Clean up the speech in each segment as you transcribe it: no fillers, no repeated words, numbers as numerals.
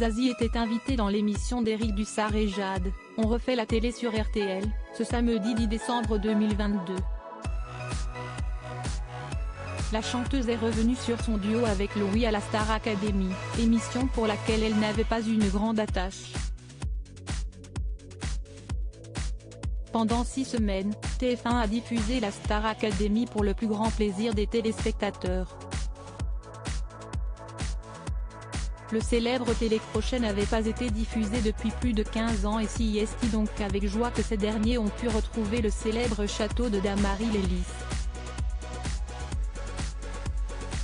Zazie était invitée dans l'émission d'Éric Dussart et Jade, On refait la télé sur RTL, ce samedi 10 décembre 2022. La chanteuse est revenue sur son duo avec Louis à la Star Academy, émission pour laquelle elle n'avait pas une grande attache. Pendant 6 semaines, TF1 a diffusé la Star Academy pour le plus grand plaisir des téléspectateurs. Le célèbre télécrochet n'avait pas été diffusé depuis plus de 15 ans et c'est donc avec joie que ces derniers ont pu retrouver le célèbre château de Damary-lès-Lys.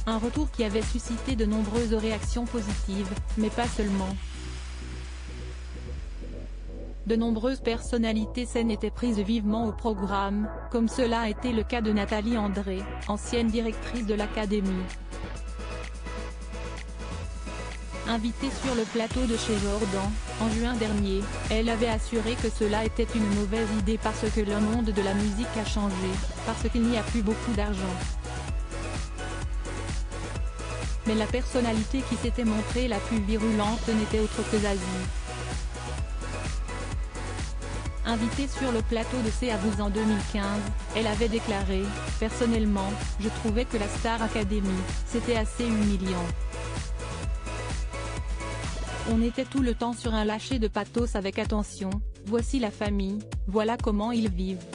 Un retour qui avait suscité de nombreuses réactions positives, mais pas seulement. De nombreuses personnalités saines étaient prises vivement au programme, comme cela a été le cas de Nathalie André, ancienne directrice de l'Académie. Invitée sur le plateau de chez Jordan, en juin dernier, elle avait assuré que cela était une mauvaise idée parce que le monde de la musique a changé, parce qu'il n'y a plus beaucoup d'argent. Mais la personnalité qui s'était montrée la plus virulente n'était autre que Zazie. Invitée sur le plateau de C'est à vous en 2015, elle avait déclaré « Personnellement, je trouvais que la Star Academy, c'était assez humiliant. On était tout le temps sur un lâcher de pathos avec attention, voici la famille, voilà comment ils vivent. »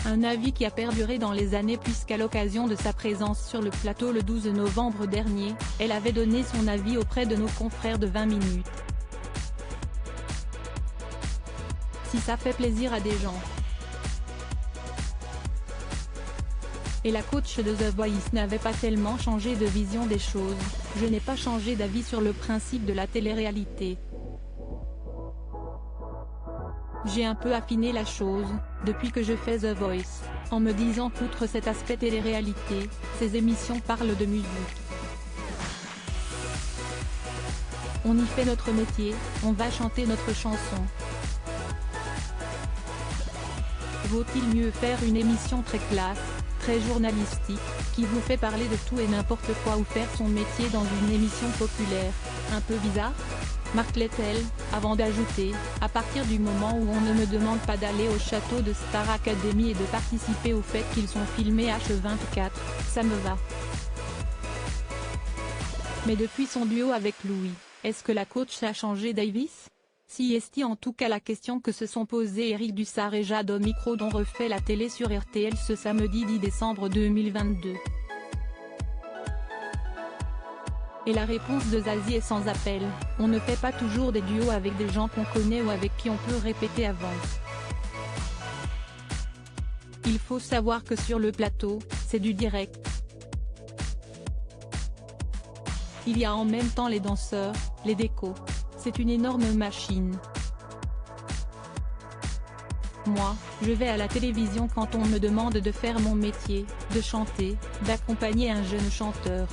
Un avis qui a perduré dans les années puisqu'à l'occasion de sa présence sur le plateau le 12 novembre dernier, elle avait donné son avis auprès de nos confrères de 20 minutes. Si ça fait plaisir à des gens. Et la coach de The Voice n'avait pas tellement changé de vision des choses, je n'ai pas changé d'avis sur le principe de la télé-réalité. J'ai un peu affiné la chose, depuis que je fais The Voice, en me disant qu'outre cet aspect télé-réalité, ces émissions parlent de musique. On y fait notre métier, on va chanter notre chanson. Vaut-il mieux faire une émission très classe, très journalistique, qui vous fait parler de tout et n'importe quoi ou faire son métier dans une émission populaire, un peu bizarre ? Martelait-elle, avant d'ajouter, à partir du moment où on ne me demande pas d'aller au château de Star Academy et de participer au fait qu'ils sont filmés H24, ça me va. Mais depuis son duo avec Louis, est-ce que la coach a changé Davis ? Si en tout cas la question que se sont posées Éric Dussart et Jade au micro d'On refait la télé sur RTL ce samedi 10 décembre 2022. Et la réponse de Zazie est sans appel, on ne fait pas toujours des duos avec des gens qu'on connaît ou avec qui on peut répéter avant. Il faut savoir que sur le plateau, c'est du direct. Il y a en même temps les danseurs, les décos. C'est une énorme machine. Moi, je vais à la télévision quand on me demande de faire mon métier, de chanter, d'accompagner un jeune chanteur.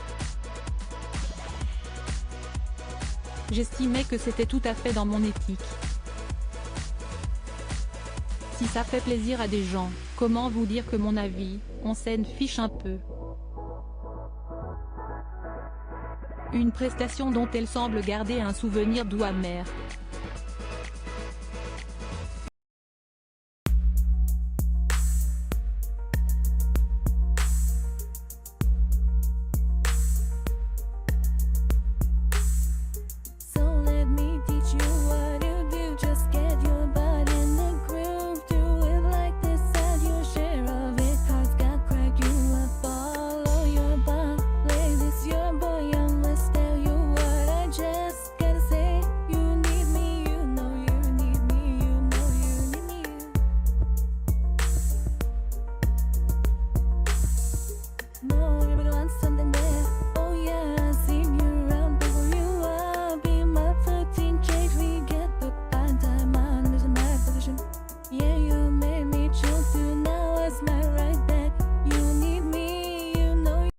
J'estimais que c'était tout à fait dans mon éthique. Si ça fait plaisir à des gens, comment vous dire que mon avis, on s'en fiche un peu. Une prestation dont elle semble garder un souvenir doux amer.